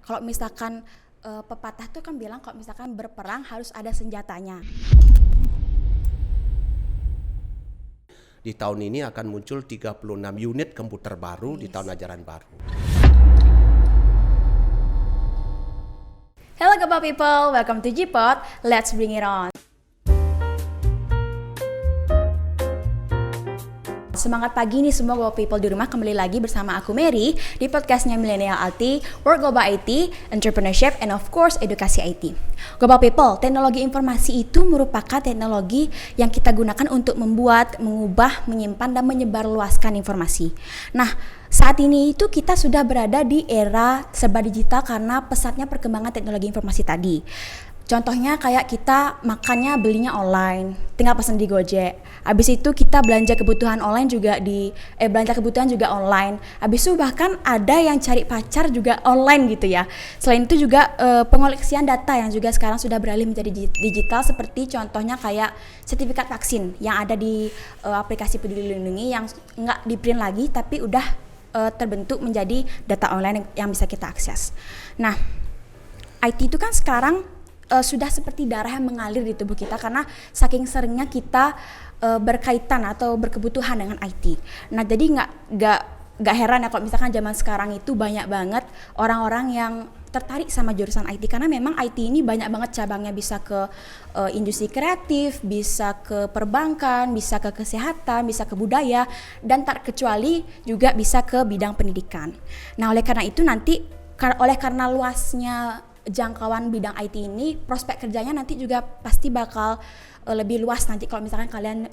Kalau misalkan pepatah tuh kan bilang kalau misalkan berperang harus ada senjatanya. Di tahun ini akan muncul 36 unit komputer baru di tahun ajaran baru. Hello Gapa people, welcome to Gpod. Let's bring it on. Semangat pagi nih semua Global People di rumah, kembali lagi bersama aku Mary di podcastnya Millennial IT, Work Global IT, Entrepreneurship, and of course Edukasi IT. Global People, teknologi informasi itu merupakan teknologi yang kita gunakan untuk membuat, mengubah, menyimpan, dan menyebarluaskan informasi. Nah, saat ini itu kita sudah berada di era serba digital karena pesatnya perkembangan teknologi informasi tadi. Contohnya kayak kita makannya belinya online, tinggal pesan di Gojek. Habis itu kita belanja kebutuhan online juga belanja kebutuhan juga online. Habis itu bahkan ada yang cari pacar juga online gitu ya. Selain itu juga pengoleksian data yang juga sekarang sudah beralih menjadi digital, seperti contohnya kayak sertifikat vaksin yang ada di aplikasi Peduli Lindungi yang nggak di print lagi tapi udah terbentuk menjadi data online yang bisa kita akses. Nah, IT itu kan sekarang sudah seperti darah yang mengalir di tubuh kita karena saking seringnya kita berkaitan atau berkebutuhan dengan IT. Nah, jadi nggak heran ya kalau misalkan zaman sekarang itu banyak banget orang-orang yang tertarik sama jurusan IT karena memang IT ini banyak banget cabangnya, bisa ke industri kreatif, bisa ke perbankan, bisa ke kesehatan, bisa ke budaya, dan tak kecuali juga bisa ke bidang pendidikan. Nah, oleh karena itu nanti karena luasnya jangkauan bidang IT ini, prospek kerjanya nanti juga pasti bakal lebih luas nanti kalau misalkan kalian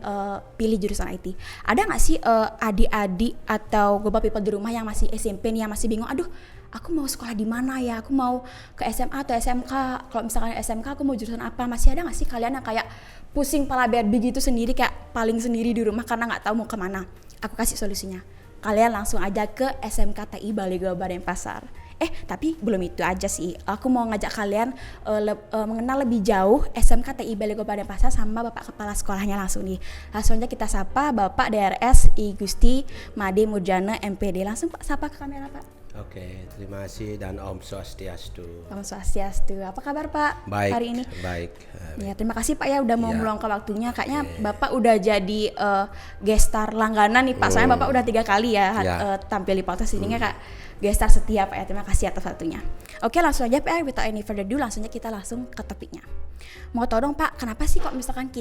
pilih jurusan IT. Ada nggak sih adik-adik atau global people di rumah yang masih SMP nih, yang masih bingung, aduh aku mau sekolah di mana ya, aku mau ke SMA atau SMK, kalau misalkan SMK aku mau jurusan apa? Masih ada nggak sih kalian yang kayak pusing pala baby gitu sendiri, kayak paling sendiri di rumah karena nggak tahu mau kemana? Aku kasih solusinya, kalian langsung aja ke SMK TI Balai Global Denpasar. Tapi belum itu aja sih. Aku mau ngajak kalian mengenal lebih jauh SMK TI Balai Global Denpasar sama Bapak Kepala Sekolahnya langsung nih. Langsung aja kita sapa Bapak DRS I Gusti Made Murjana MPD. Langsung Pak sapa ke kamera Pak. Oke, terima kasih dan Om Swastiastu. Om Swastiastu. Apa kabar Pak Baik, hari ini? Baik. Ya, terima kasih Pak ya udah mau meluangkan waktunya. Kayaknya Bapak udah jadi guest star langganan nih Pak. Soalnya Bapak udah 3 kali ya tampil di podcast ini Kak. Guest star setia Pak ya. Terima kasih atas waktunya. Oke, langsung aja Pak, without any further ado, langsung aja kita langsung ke topiknya. Mau tahu dong Pak, kenapa sih kalau misalkan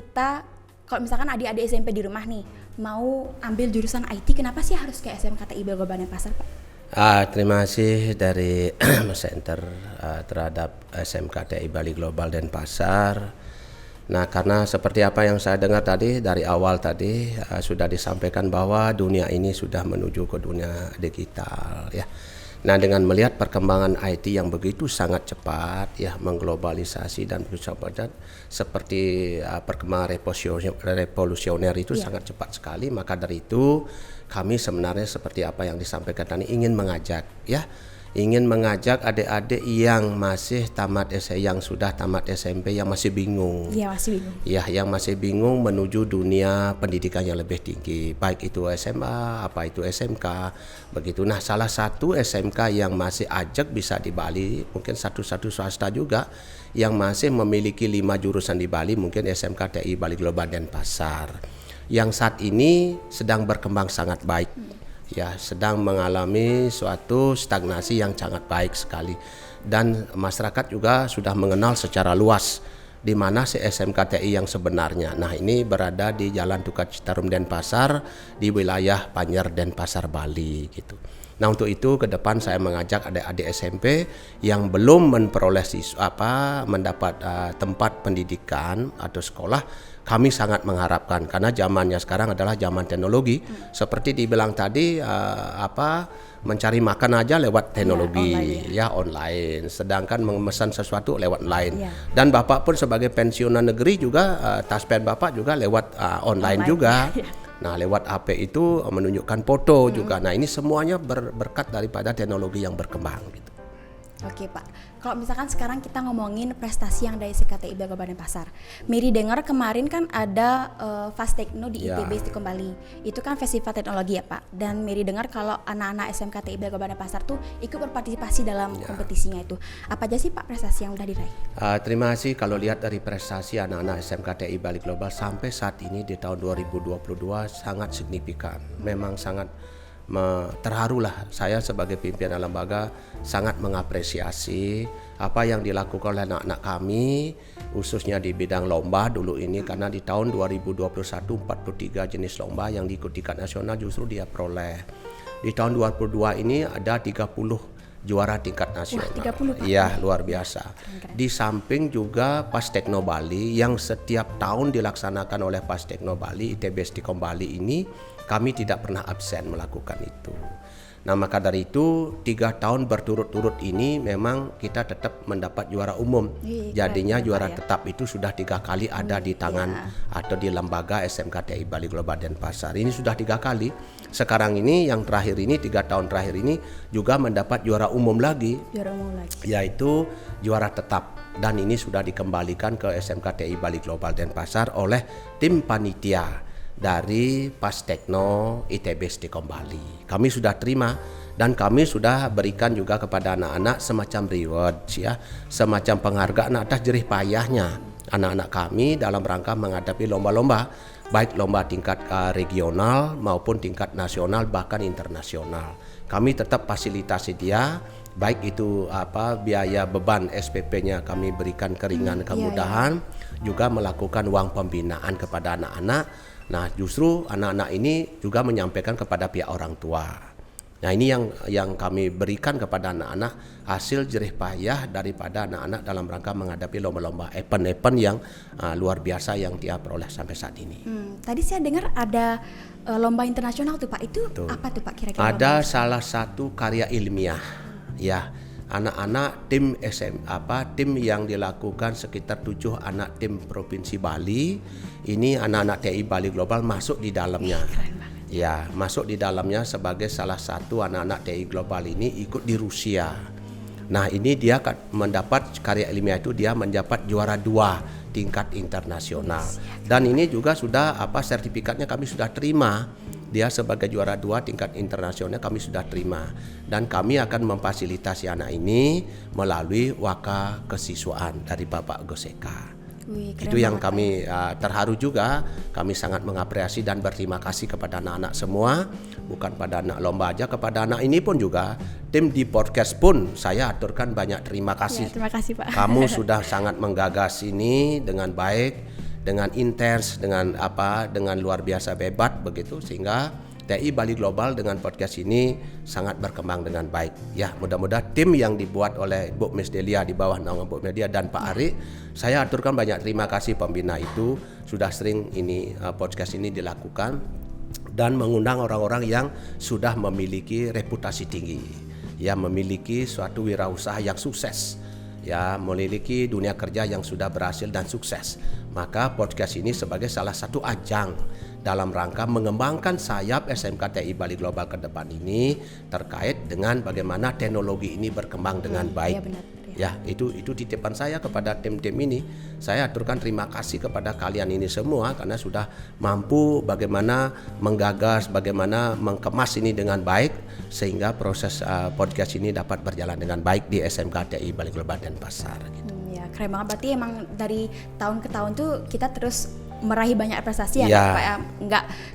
adik-adik SMP di rumah nih mau ambil jurusan IT, kenapa sih harus ke SMK TI Balai Global Denpasar Pak? Terima kasih dari Center terhadap SMK TI Balai Global Denpasar. Nah, karena seperti apa yang saya dengar tadi dari awal tadi sudah disampaikan bahwa dunia ini sudah menuju ke dunia digital ya. Nah, dengan melihat perkembangan IT yang begitu sangat cepat ya, mengglobalisasi dan cepat seperti perkembangan revolusioner itu sangat cepat sekali, maka dari itu kami sebenarnya seperti apa yang disampaikan tadi ingin mengajak adik-adik yang masih yang sudah tamat SMP, yang masih bingung. Iya, masih bingung. Ya, yang masih bingung menuju dunia pendidikan yang lebih tinggi, baik itu SMA, apa itu SMK, begitu. Nah, salah satu SMK yang masih ajak bisa di Bali, mungkin satu-satu swasta juga yang masih memiliki 5 jurusan di Bali, mungkin SMK TI Balai Global Denpasar, yang saat ini sedang berkembang sangat baik. Ya, sedang mengalami suatu stagnasi yang sangat baik sekali, dan masyarakat juga sudah mengenal secara luas di mana si SMK TI yang sebenarnya. Nah, ini berada di Jalan Tukat Citarum Denpasar di wilayah Panjer Denpasar Bali gitu. Nah, untuk itu ke depan saya mengajak adik-adik SMP yang belum mendapat tempat pendidikan atau sekolah. Kami sangat mengharapkan, karena zamannya sekarang adalah zaman teknologi. Seperti dibilang tadi, mencari makan aja lewat teknologi, online. Sedangkan memesan sesuatu lewat online. Dan Bapak pun sebagai pensiunan negeri juga, taspen Bapak juga lewat online juga. Nah, lewat HP itu menunjukkan foto juga. Nah, ini semuanya berkat daripada teknologi yang berkembang gitu. Oke Pak, kalau misalkan sekarang kita ngomongin prestasi yang dari SMKTI Bali Denpasar, Miri dengar kemarin kan ada Fast Techno di ITB Istiqom Bali, itu kan festival teknologi ya Pak, dan Miri dengar kalau anak-anak SMKTI Bali Denpasar tuh ikut berpartisipasi dalam kompetisinya itu. Apa aja sih Pak prestasi yang udah diraih? Terima kasih. Kalau lihat dari prestasi anak-anak SMKTI Bali Global sampai saat ini di tahun 2022 sangat signifikan, memang sangat terharulah. Saya sebagai pimpinan lembaga sangat mengapresiasi apa yang dilakukan oleh anak-anak kami, khususnya di bidang lomba dulu ini, karena di tahun 2021 43 jenis lomba yang diikuti tingkat nasional justru dia peroleh. Di tahun 2022 ini ada 30 juara tingkat nasional. Wah, 30 Pak. Iya, luar biasa. Di samping juga Fast Techno Bali yang setiap tahun dilaksanakan oleh Fast Techno Bali, ITB Istiqom Bali ini, kami tidak pernah absen melakukan itu. Nah, maka dari itu 3 tahun berturut-turut ini memang kita tetap mendapat juara umum. Jadinya juara tetap itu sudah 3 kali ada di tangan atau di lembaga SMKTI Bali Global Denpasar. Ini sudah 3 kali. Sekarang ini yang terakhir ini 3 tahun terakhir ini juga mendapat juara umum lagi. Juara umum lagi. Yaitu juara tetap. Dan ini sudah dikembalikan ke SMKTI Bali Global Denpasar oleh tim panitia dari Fast Techno ITB Istiqom Bali. Kami sudah terima dan kami sudah berikan juga kepada anak-anak semacam reward ya, semacam penghargaan atas jerih payahnya anak-anak kami dalam rangka menghadapi lomba-lomba, baik lomba tingkat regional maupun tingkat nasional bahkan internasional. Kami tetap fasilitasi dia, baik itu biaya beban SPP-nya kami berikan keringan kemudahan, juga melakukan uang pembinaan kepada anak-anak. Nah, justru anak-anak ini juga menyampaikan kepada pihak orang tua. Nah, ini yang kami berikan kepada anak-anak hasil jerih payah daripada anak-anak dalam rangka menghadapi lomba-lomba event-event yang luar biasa yang dia peroleh sampai saat ini. Tadi saya dengar ada lomba internasional tuh Pak. Itu apa tuh Pak kira-kira? Ada salah satu karya ilmiah, ya. Anak-anak tim tim yang dilakukan sekitar 7 anak tim Provinsi Bali. Ini anak-anak TI Bali Global masuk di dalamnya. Ya, masuk di dalamnya sebagai salah satu anak-anak TI Global ini ikut di Rusia. Nah, ini dia mendapat karya ilmiah itu dia mendapat juara 2 tingkat internasional. Dan ini juga sudah sertifikatnya kami sudah terima. Dia sebagai juara 2 tingkat internasional kami sudah terima, dan kami akan memfasilitasi anak ini melalui waka kesiswaan dari Bapak Goseka. Itu yang kami terharu juga. Kami sangat mengapresiasi dan berterima kasih kepada anak-anak semua, bukan pada anak lomba aja, kepada anak ini pun juga tim di podcast pun saya aturkan banyak terima kasih. Ya, terima kasih Pak. Kamu sudah sangat menggagas ini dengan baik, dengan intens, dengan luar biasa hebat begitu, sehingga TI Bali Global dengan podcast ini sangat berkembang dengan baik. Ya, mudah-mudahan tim yang dibuat oleh Bu Miss Delia di bawah naungan Bu Media dan Pak Ari, saya aturkan banyak terima kasih pembina itu sudah sering ini podcast ini dilakukan dan mengundang orang-orang yang sudah memiliki reputasi tinggi, yang memiliki suatu wirausaha yang sukses, ya, memiliki dunia kerja yang sudah berhasil dan sukses. Maka podcast ini sebagai salah satu ajang dalam rangka mengembangkan sayap SMKTI Bali Global ke depan ini terkait dengan bagaimana teknologi ini berkembang dengan baik. Ya, benar. Ya, itu titipan saya kepada tim-tim ini. Saya aturkan terima kasih kepada kalian ini semua karena sudah mampu bagaimana menggagas, bagaimana mengemas ini dengan baik sehingga proses podcast ini dapat berjalan dengan baik di SMKTI Bali Global Denpasar gitu. Ya, keren banget. Berarti emang dari tahun ke tahun tuh kita terus meraih banyak prestasi ya Pak ya.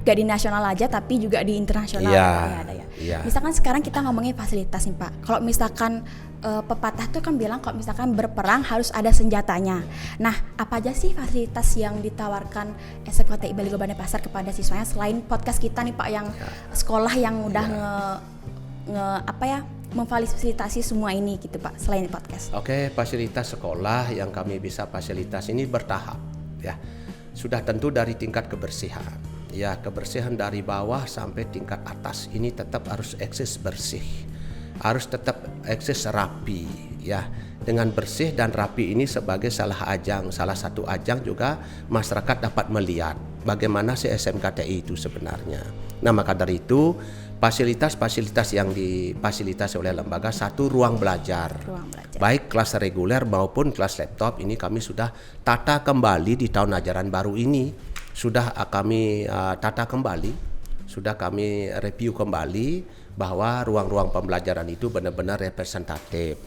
Nggak di nasional aja tapi juga di internasional ada ya. Misalkan sekarang kita ngomongin fasilitas nih Pak. Kalau misalkan pepatah tuh kan bilang kalau misalkan berperang harus ada senjatanya. Nah, apa aja sih fasilitas yang ditawarkan SMKTI Bali Global Denpasar kepada siswanya selain podcast kita nih Pak yang sekolah yang udah memfasilitasi semua ini gitu Pak selain podcast. Oke, fasilitas sekolah yang kami bisa fasilitas ini bertahap ya. Sudah tentu dari tingkat kebersihan. Ya, kebersihan dari bawah sampai tingkat atas ini tetap harus eksis bersih. Harus tetap eksis rapi ya. Dengan bersih dan rapi ini sebagai salah satu ajang juga masyarakat dapat melihat bagaimana si SMKTI itu sebenarnya. Nah, maka dari itu Fasilitas-fasilitas yang difasilitasi oleh lembaga, satu ruang belajar. Baik kelas reguler maupun kelas laptop ini kami sudah tata kembali di tahun ajaran baru ini. Sudah kami tata kembali, sudah kami review kembali bahwa ruang-ruang pembelajaran itu benar-benar representatif.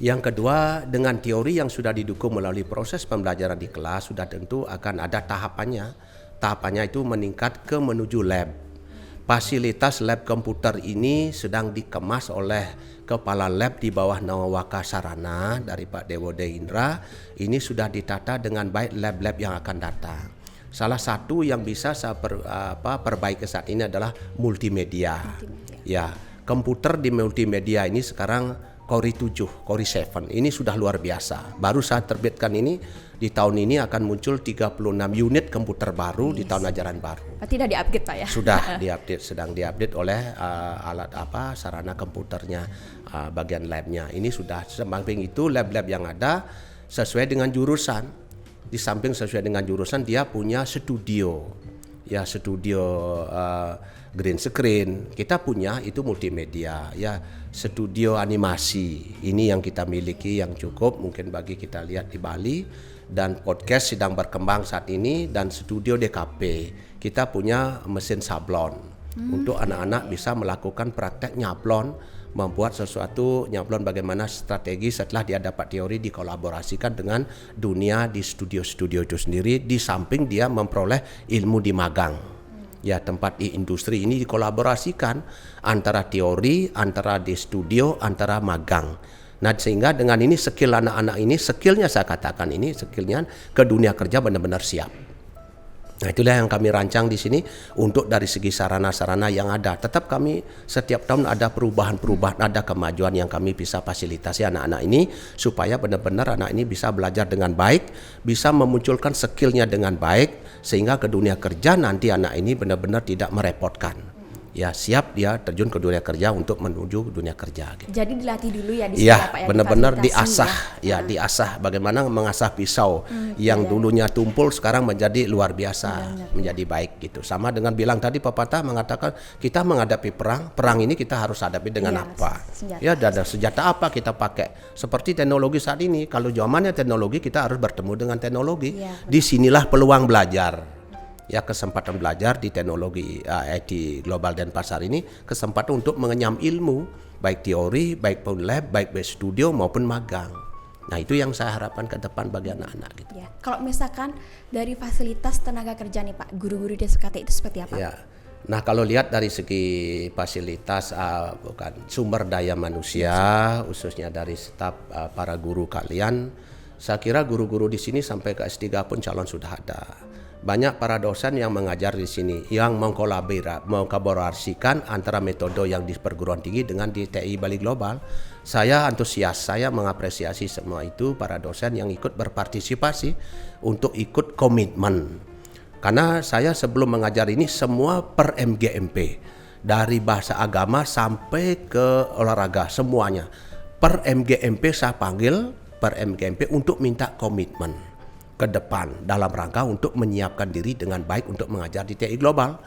Yang kedua, dengan teori yang sudah didukung melalui proses pembelajaran di kelas, sudah tentu akan ada tahapannya. Tahapannya itu meningkat ke menuju lab. Fasilitas lab komputer ini sedang dikemas oleh kepala lab di bawah Nawaka Sarana dari Pak Dewo Deindra. Ini sudah ditata dengan baik lab-lab yang akan datang. Salah satu yang bisa saya perbaiki saat ini adalah multimedia. Ya, komputer di multimedia ini sekarang Core 7, Core 7 ini sudah luar biasa. Baru saya terbitkan ini, di tahun ini akan muncul 36 unit komputer baru di tahun ajaran baru. Berarti sudah di-upgrade Pak ya? Sudah di-update, sedang di-update oleh sarana komputernya, bagian labnya. Ini sudah, samping itu lab-lab yang ada sesuai dengan jurusan. Di samping sesuai dengan jurusan dia punya studio. Ya, studio green screen, kita punya itu multimedia, ya studio animasi ini yang kita miliki yang cukup mungkin bagi kita lihat di Bali, dan podcast sedang berkembang saat ini, dan studio DKP kita punya mesin sablon untuk anak-anak bisa melakukan praktek nyablon, membuat sesuatu nyablon bagaimana strategi setelah dia dapat teori dikolaborasikan dengan dunia di studio-studio itu sendiri, di samping dia memperoleh ilmu di magang. Ya, tempat di industri ini dikolaborasikan antara teori, antara di studio, antara magang. Nah, sehingga dengan ini skill anak-anak ini, skillnya saya katakan ini skillnya ke dunia kerja benar-benar siap. Nah, itulah yang kami rancang di sini untuk dari segi sarana-sarana yang ada. Tetap kami setiap tahun ada perubahan-perubahan, ada kemajuan yang kami bisa fasilitasi anak-anak ini supaya benar-benar anak ini bisa belajar dengan baik, bisa memunculkan skillnya dengan baik, sehingga ke dunia kerja nanti anak ini benar-benar tidak merepotkan. Ya, siap dia terjun ke dunia kerja untuk menuju dunia kerja. Gitu. Jadi dilatih dulu ya di ya, Pak ya, benar-benar diasah ya, diasah bagaimana mengasah pisau yang dulunya tumpul sekarang menjadi luar biasa, menjadi baik gitu. Sama dengan bilang tadi pepatah mengatakan kita menghadapi perang ini kita harus hadapi dengan apa? Senjata. Ya, ada senjata apa kita pakai? Seperti teknologi saat ini, kalau zamannya teknologi kita harus bertemu dengan teknologi. Disinilah peluang belajar. Ya, kesempatan belajar di teknologi IT global dan pasar ini kesempatan untuk mengenyam ilmu baik teori, baik pun lab, baik studio maupun magang. Nah, itu yang saya harapkan ke depan bagi anak-anak gitu. Ya, kalau misalkan dari fasilitas tenaga kerja nih Pak, guru-guru di SKT itu seperti apa? Ya. Nah, kalau lihat dari segi fasilitas sumber daya manusia khususnya dari staf para guru kalian, saya kira guru-guru di sini sampai ke S3 pun calon sudah ada. Banyak para dosen yang mengajar di sini yang mengkolaborasikan antara metode yang di perguruan tinggi dengan di TI Bali Global. Saya antusias, saya mengapresiasi semua itu para dosen yang ikut berpartisipasi untuk ikut komitmen. Karena saya sebelum mengajar ini semua per MGMP, dari bahasa agama sampai ke olahraga semuanya. Per MGMP saya panggil per MGMP untuk minta komitmen ke depan dalam rangka untuk menyiapkan diri dengan baik untuk mengajar di TI Global.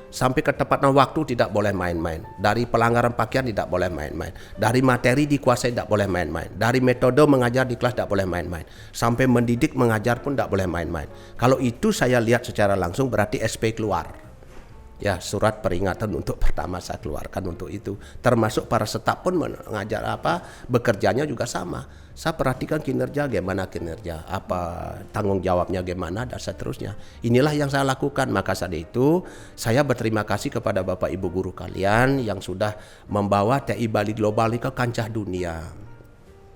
Sampai ketepatan waktu tidak boleh main-main. Dari pelanggaran pakaian tidak boleh main-main. Dari materi dikuasai tidak boleh main-main. Dari metode mengajar di kelas tidak boleh main-main. Sampai mendidik mengajar pun tidak boleh main-main. Kalau itu saya lihat secara langsung berarti SP keluar. Ya, surat peringatan untuk pertama saya keluarkan untuk itu. Termasuk para staf pun mengajar bekerjanya juga sama. Saya perhatikan kinerja, gimana kinerja, apa tanggung jawabnya gimana, dan seterusnya. Inilah yang saya lakukan. Maka saat itu saya berterima kasih kepada Bapak Ibu guru kalian yang sudah membawa TI Bali Global ke kancah dunia.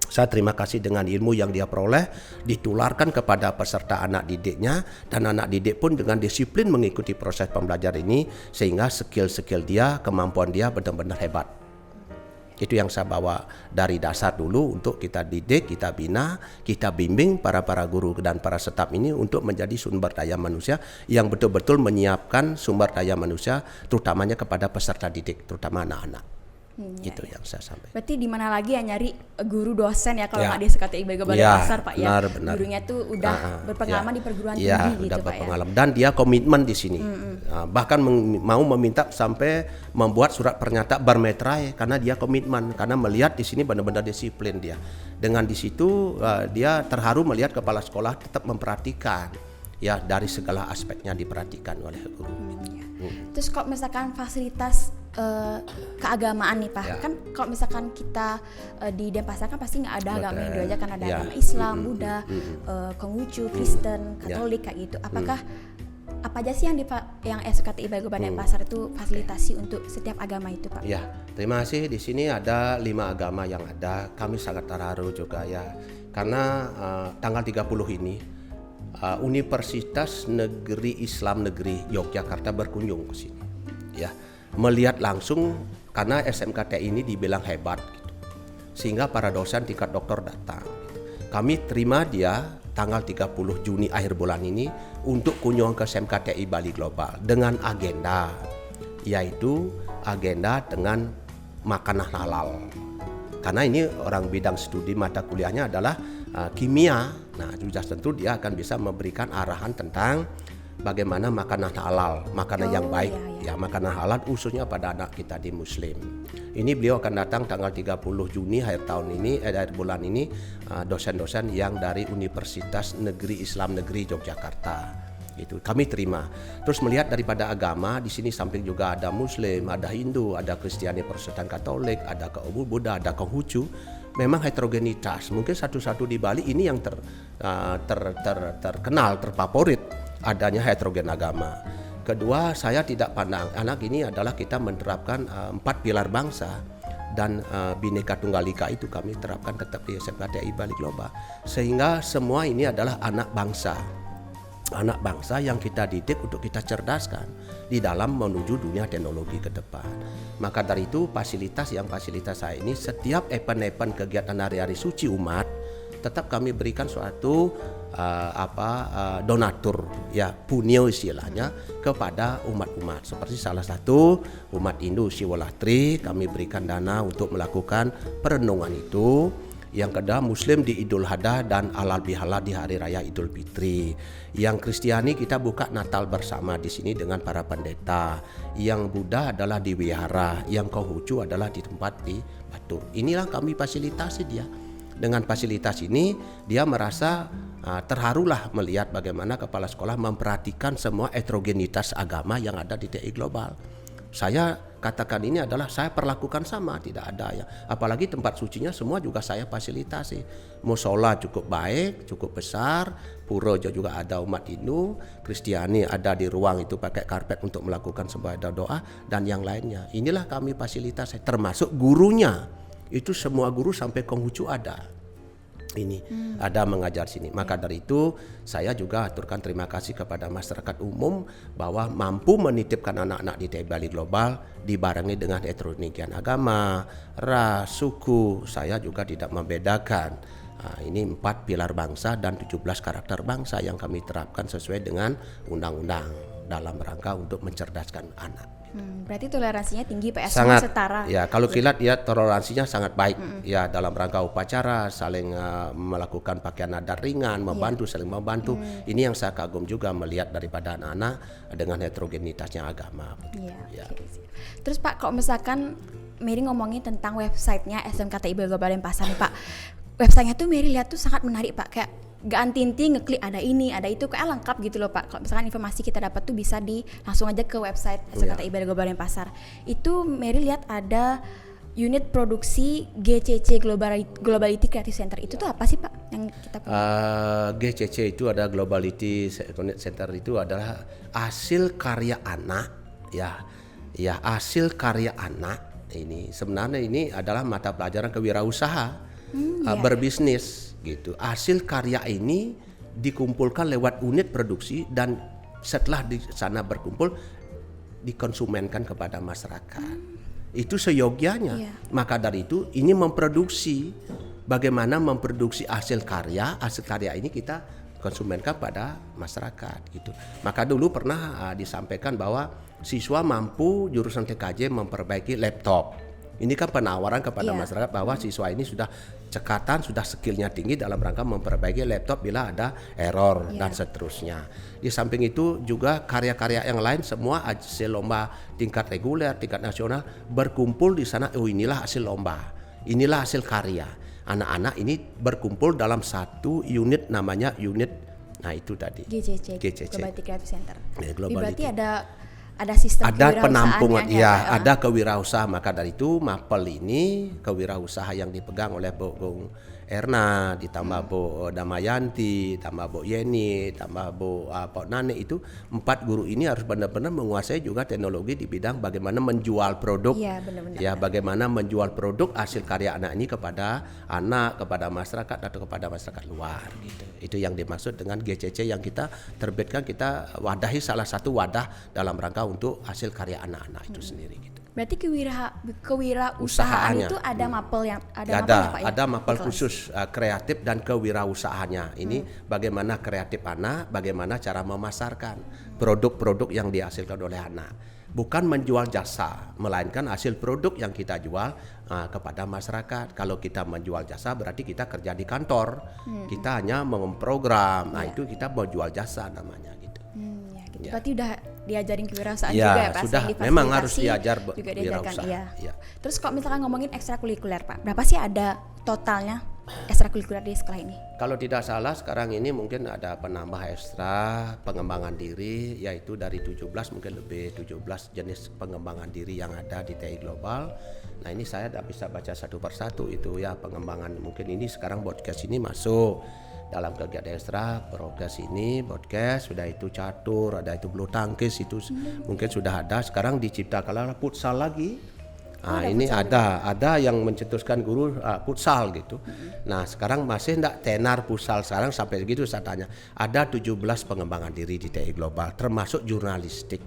Saya terima kasih dengan ilmu yang dia peroleh ditularkan kepada peserta anak didiknya, dan anak didik pun dengan disiplin mengikuti proses pembelajaran ini sehingga skill-skill dia, kemampuan dia benar-benar hebat. Itu yang saya bawa dari dasar dulu untuk kita didik, kita bina, kita bimbing para guru dan para staf ini untuk menjadi sumber daya manusia yang betul-betul menyiapkan sumber daya manusia terutamanya kepada peserta didik, terutama anak-anak. Itu yang saya sampaikan. Berarti di mana lagi ya nyari guru dosen ya kalau Ya. nggak di SKTI Balai Ya, Pasar Pak ya. benar. Gurunya tuh udah berpengalaman di perguruan tinggi udah gitu Pak ya. berpengalaman dan dia komitmen di sini. Bahkan mau meminta sampai membuat surat pernyataan bermeterai karena dia komitmen, karena melihat di sini benar-benar disiplin dia. Dengan di situ dia terharu melihat kepala sekolah tetap memperhatikan ya, dari segala aspeknya diperhatikan oleh guru. Terus kalau misalkan fasilitas keagamaan nih Pak, Ya. kan kalau misalkan kita di Denpasar kan pasti nggak ada agama Hindu aja, kan ada Ya. agama Islam, Buddha, Konghucu, Kristen, Katolik kayak gitu. Apakah apa aja sih yang SKTI Balai Denpasar itu fasilitasi untuk setiap agama itu Pak? Ya, terima kasih. Di sini ada 5 agama yang ada. Kami sangat terharu juga ya, karena tanggal 30 ini Universitas Negeri Islam Negeri Yogyakarta berkunjung ke sini. Ya, melihat langsung karena SMKTI ini dibilang hebat gitu. Sehingga para dosen tingkat doktor datang. Kami terima dia tanggal 30 Juni akhir bulan ini untuk kunjungan ke SMKTI Bali Global dengan agenda, yaitu agenda dengan makanan halal. Karena ini orang bidang studi mata kuliahnya adalah kimia. Nah, sudah tentu dia akan bisa memberikan arahan tentang bagaimana makanan halal, makanan yang baik, ya makanan halal khususnya pada anak kita di Muslim. Ini beliau akan datang tanggal 30 Juni akhir tahun ini, akhir bulan ini, dosen-dosen yang dari Universitas Negeri Islam Negeri Yogyakarta. Itu kami terima. Terus melihat daripada agama di sini samping juga ada Muslim, ada Hindu, ada Kristiani, Protestan, Katolik, ada Buddha, ada Konghucu. Memang heterogenitas. Mungkin satu-satu di Bali ini yang terkenal, terfavorit adanya heterogen agama. Kedua, saya tidak pandang anak ini adalah kita menerapkan 4 pilar bangsa dan Bhinneka Tunggal Ika itu kami terapkan tetap di SMKTI Bali Global. Sehingga semua ini adalah anak bangsa yang kita didik untuk kita cerdaskan di dalam menuju dunia teknologi ke depan. Maka dari itu fasilitas saya ini setiap event-event kegiatan hari-hari suci umat tetap kami berikan suatu donatur ya, punyo istilahnya kepada umat-umat. Seperti salah satu umat Hindu Siwalatri kami berikan dana untuk melakukan perenungan itu. Yang kedua Muslim di Idul Adha dan Halal Bihalal di Hari Raya Idul Fitri. Yang Kristiani kita buka Natal bersama di sini dengan para pendeta. Yang Buddha adalah di wihara, yang Konghucu adalah di tempat di batu. Inilah kami fasilitasi dia. Dengan fasilitas ini dia merasa terharulah melihat bagaimana kepala sekolah memperhatikan semua heterogenitas agama yang ada di TI Global. Saya katakan ini adalah saya perlakukan sama, tidak ada ya. Apalagi tempat sucinya semua juga saya fasilitasi. Musola cukup baik, cukup besar, pura juga ada umat Hindu, Kristiani ada di ruang itu pakai karpet untuk melakukan sembahyang doa dan yang lainnya. Inilah kami fasilitasi, termasuk gurunya. Itu semua guru sampai Konghucu ada. Ini ada mengajar sini. Maka dari itu saya juga aturkan terima kasih kepada masyarakat umum bahwa mampu menitipkan anak-anak di TI Bali Global dibarengi dengan heterogeneitas agama, ras, suku. Saya juga tidak membedakan. Ini 4 pilar bangsa dan 17 karakter bangsa yang kami terapkan sesuai dengan undang-undang dalam rangka untuk mencerdaskan anak. Berarti toleransinya tinggi Pak, Sangat setara. Ya, kalau kilat ya toleransinya sangat baik. Ya, dalam rangka upacara saling melakukan pakaian adat ringan, membantu saling membantu. Ini yang saya kagum juga melihat daripada anak-anak dengan heterogenitasnya agama. Iya. Okay. Terus Pak, kalau misalkan Mary ngomongin tentang websitenya SMKTI Bali Global Denpasar nih Pak. Websitenya tuh Mary lihat tuh sangat menarik Pak, kayak gak anti-inti ngeklik ada ini, ada itu, kayak lengkap gitu loh Pak. Kalau misalkan informasi kita dapat tuh bisa langsung aja ke website SMKTI Bali Global Denpasar. Itu Mary lihat ada unit produksi GCC Globality Creative Center. Itu tuh apa sih Pak yang kita punya? GCC itu ada Globality Center, itu adalah hasil karya anak ya hasil karya anak. Ini sebenarnya ini adalah mata pelajaran kewirausaha, berbisnis gitu. Hasil karya ini dikumpulkan lewat unit produksi dan setelah di sana berkumpul dikonsumenkan kepada masyarakat. Itu seyogyanya. Maka dari itu ini memproduksi, bagaimana memproduksi hasil karya ini kita konsumenkan pada masyarakat gitu. Maka dulu pernah disampaikan bahwa siswa mampu jurusan TKJ memperbaiki laptop Ini kan penawaran kepada Iya. masyarakat bahwa siswa ini sudah cekatan, sudah skillnya tinggi dalam rangka memperbaiki laptop bila ada error Iya. dan seterusnya. Di samping itu juga karya-karya yang lain semua hasil lomba tingkat reguler, tingkat nasional berkumpul di sana. Oh, inilah hasil lomba, inilah hasil karya. Anak-anak ini berkumpul dalam satu unit namanya unit. Nah itu tadi. GCC, GCC. Global Creative Center. Ya, Jadi Global berarti itu. ada sistem Ada kewirausahaannya penampungan, ya, ya, Pak, ya? ada kewirausahaan. Maka dari itu Mapel ini kewirausaha yang dipegang oleh Bu Bung Erna, ditambah Bu Damayanti, tambah Bu Yeni, tambah Bu Pak Nane, itu 4 guru ini harus benar-benar menguasai juga teknologi di bidang bagaimana menjual produk. Iya, benar-benar. Ya, bagaimana menjual produk hasil karya anak ini kepada anak, kepada masyarakat atau kepada masyarakat luar gitu. Itu yang dimaksud dengan GCC yang kita terbitkan, kita wadahi salah satu wadah dalam rangka untuk hasil karya anak-anak itu sendiri gitu. Berarti kewirausahaan Usahaannya. itu ada mapel yang Ya, mapel ya, Pak, ya? ada mapel Di kelas. khusus kreatif dan kewirausahaannya. Ini bagaimana kreatif anak, bagaimana cara memasarkan produk-produk yang dihasilkan oleh anak. Bukan menjual jasa, melainkan hasil produk yang kita jual kepada masyarakat. Kalau kita menjual jasa berarti kita kerja di kantor, kita hanya memprogram. Nah itu kita mau jual jasa namanya gitu. Ya, gitu. Ya. Berarti udah diajarin kewirausahaan Ya, juga ya, Pak? sudah. Selain Memang harus difasilitasi, diajar juga diajarkan, wirausaha. iya. Ya. Terus kalau misalkan ngomongin ekstrakurikuler, Pak, berapa sih ada totalnya ekstrakurikuler di sekolah ini? Kalau tidak salah sekarang ini mungkin ada penambah ekstra pengembangan diri, yaitu dari 17 mungkin lebih 17 jenis pengembangan diri yang ada di TI Global. Nah ini saya tidak bisa baca satu persatu itu ya pengembangan, mungkin ini sekarang podcast ini masuk dalam kegiatan ekstra, progres ini podcast, sudah itu catur, ada itu bulu tangkis, itu mungkin sudah ada. Sekarang diciptakan futsal lagi. Nah, ini ada yang mencetuskan guru futsal gitu. Nah, sekarang masih enggak tenar futsal sekarang sampai segitu saya tanya. Ada 17 pengembangan diri di TI Global termasuk jurnalistik.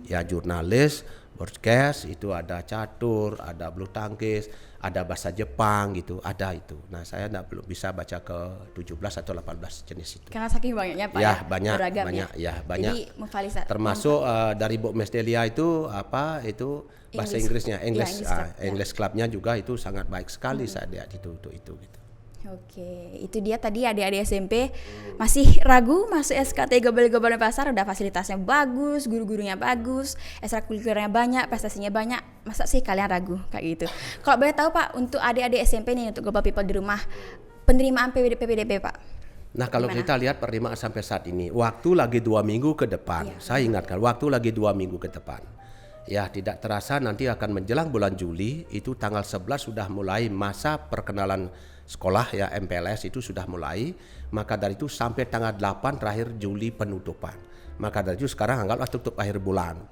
Ya, jurnalis, broadcast, itu ada catur, ada bulu tangkis, ada bahasa Jepang gitu, ada itu. Nah, saya belum bisa baca ke 17 atau 18 jenis itu. Karena saking banyaknya, Pak, Ya, ya? banyak, Beragam banyak, ya, banyak. Jadi memfasilitasi. Termasuk dari Bu Mesdelia itu apa itu bahasa Inggrisnya, English Clubnya juga itu sangat baik sekali saya lihat itu gitu. Oke, itu dia tadi adik-adik SMP masih ragu masuk SKT Global Pasar, udah fasilitasnya bagus, guru-gurunya bagus, ekstrakurikulernya banyak, prestasinya banyak. Masa sih kalian ragu kayak gitu? Kalau boleh tahu, Pak, untuk adik-adik SMP nih, untuk Global People di rumah, penerimaan PPDB, Pak? Nah, kalau Gimana? kita lihat penerimaan sampai saat ini, waktu lagi 2 minggu ke depan, saya ingatkan, waktu lagi 2 minggu ke depan. Ya, tidak terasa nanti akan menjelang bulan Juli, itu tanggal 11 sudah mulai masa perkenalan sekolah ya, MPLS itu sudah mulai. Maka dari itu sampai tanggal 8 terakhir Juli penutupan. Maka dari itu sekarang anggaplah tutup akhir bulan.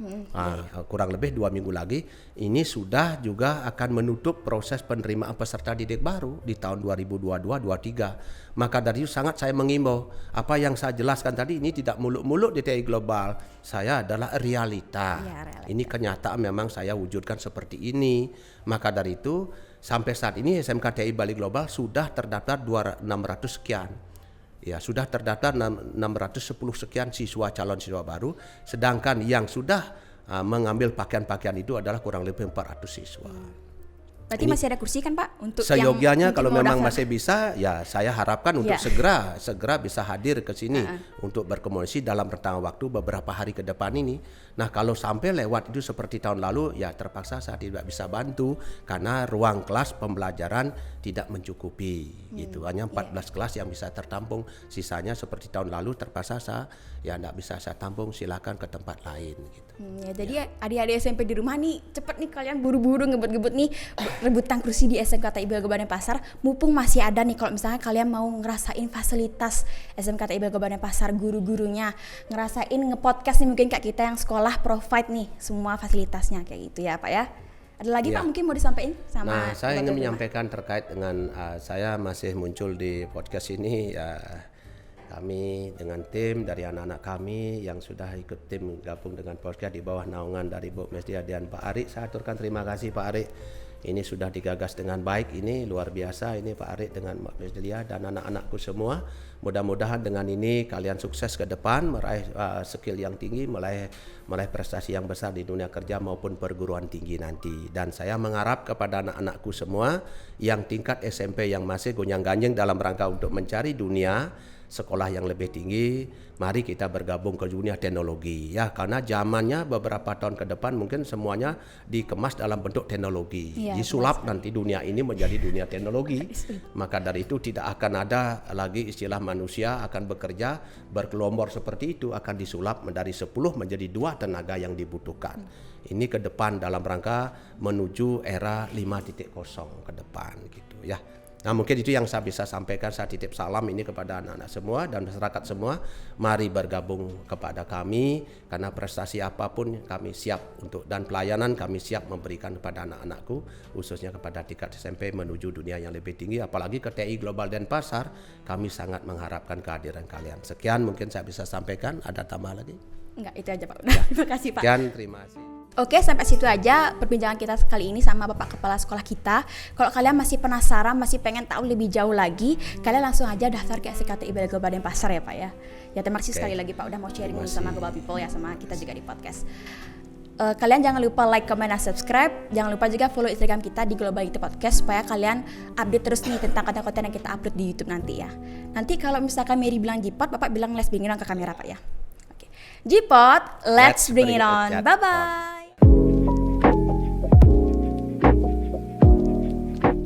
Kurang lebih 2 minggu lagi ini sudah juga akan menutup proses penerimaan peserta didik baru di tahun 2022-23. Maka dari itu sangat saya mengimbau, apa yang saya jelaskan tadi ini tidak muluk-muluk di TI Global. Saya adalah realita. Ya, realita. Ini kenyataan memang saya wujudkan seperti ini. Maka dari itu sampai saat ini SMK TI Bali Global sudah terdaftar 600 sekian. Ya, sudah terdaftar 610 sekian siswa calon siswa baru, sedangkan yang sudah mengambil pakaian-pakaian itu adalah kurang lebih 400 siswa. Berarti masih ada kursi kan, Pak, untuk Seyogianya yang kalau mungkin mau memang daftar? masih bisa, ya saya harapkan untuk segera bisa hadir ke sini untuk berkomunikasi dalam rentang waktu beberapa hari ke depan ini. Nah, kalau sampai lewat itu seperti tahun lalu, ya terpaksa saya tidak bisa bantu karena ruang kelas pembelajaran tidak mencukupi gitu. Hanya 14 kelas yang bisa tertampung, sisanya seperti tahun lalu terpaksa saya tidak bisa saya tampung, silakan ke tempat lain gitu. Jadi adik-adik SMP di rumah nih, cepet nih kalian buru-buru ngebut-ngebut nih rebutan kursi di SMK TI Global Pasar, mumpung masih ada nih. Kalau misalnya kalian mau ngerasain fasilitas SMK TI Global Pasar, guru-gurunya ngerasain ngepodcast nih, mungkin kayak kita yang sekolah provide nih semua fasilitasnya kayak gitu ya, Pak ya. Ada lagi Pak mungkin mau disampaikan sama? Nah, saya ingin menyampaikan terkait dengan saya masih muncul di podcast ini ya. Kami dengan tim dari anak-anak kami yang sudah ikut tim gabung dengan podcast di bawah naungan dari Bu Mesdia dan Pak Ari. Saya aturkan terima kasih Pak Ari Ini sudah digagas dengan baik, ini luar biasa, ini Pak Arik dengan Mbak Melia dan anak-anakku semua. Mudah-mudahan dengan ini kalian sukses ke depan, meraih skill yang tinggi, meraih prestasi yang besar di dunia kerja maupun perguruan tinggi nanti. Dan saya mengharap kepada anak-anakku semua yang tingkat SMP yang masih gonjang-ganjing dalam rangka untuk mencari dunia sekolah yang lebih tinggi, mari kita bergabung ke dunia teknologi ya, karena zamannya beberapa tahun ke depan mungkin semuanya dikemas dalam bentuk teknologi, disulap nanti dunia ini menjadi dunia teknologi. Maka dari itu tidak akan ada lagi istilah manusia akan bekerja berkelompok seperti itu, akan disulap dari 10 menjadi 2 tenaga yang dibutuhkan. Ini ke depan dalam rangka menuju era 5.0 ke depan gitu ya. Nah mungkin itu yang saya bisa sampaikan. Saya titip salam ini kepada anak-anak semua dan masyarakat semua. Mari bergabung kepada kami, karena prestasi apapun kami siap untuk, dan pelayanan kami siap memberikan kepada anak-anakku, khususnya kepada tingkat SMP menuju dunia yang lebih tinggi. Apalagi ke TI Global Denpasar, kami sangat mengharapkan kehadiran kalian. Sekian mungkin saya bisa sampaikan. Ada tambah lagi? Enggak, itu aja Pak. Udah. Terima kasih Pak. Sekian, terima kasih. Oke, sampai situ aja perbincangan kita kali ini sama Bapak Kepala Sekolah kita. Kalau kalian masih penasaran, masih pengen tahu lebih jauh lagi, kalian langsung aja daftar ke SKTI Global Denpasar ya Pak ya. Ya terima kasih sekali lagi Pak udah mau sharing sama Global People ya, sama kita juga di podcast. Kalian jangan lupa like, comment, dan subscribe. Jangan lupa juga follow Instagram kita di Global Itu Podcast supaya kalian update terus nih tentang konten-konten yang kita upload di YouTube nanti ya. Nanti kalau misalkan Mary bilang Jipot, Bapak bilang let's bring it on ke kamera Pak ya. Oke. Jipot, let's bring it on. Bye-bye.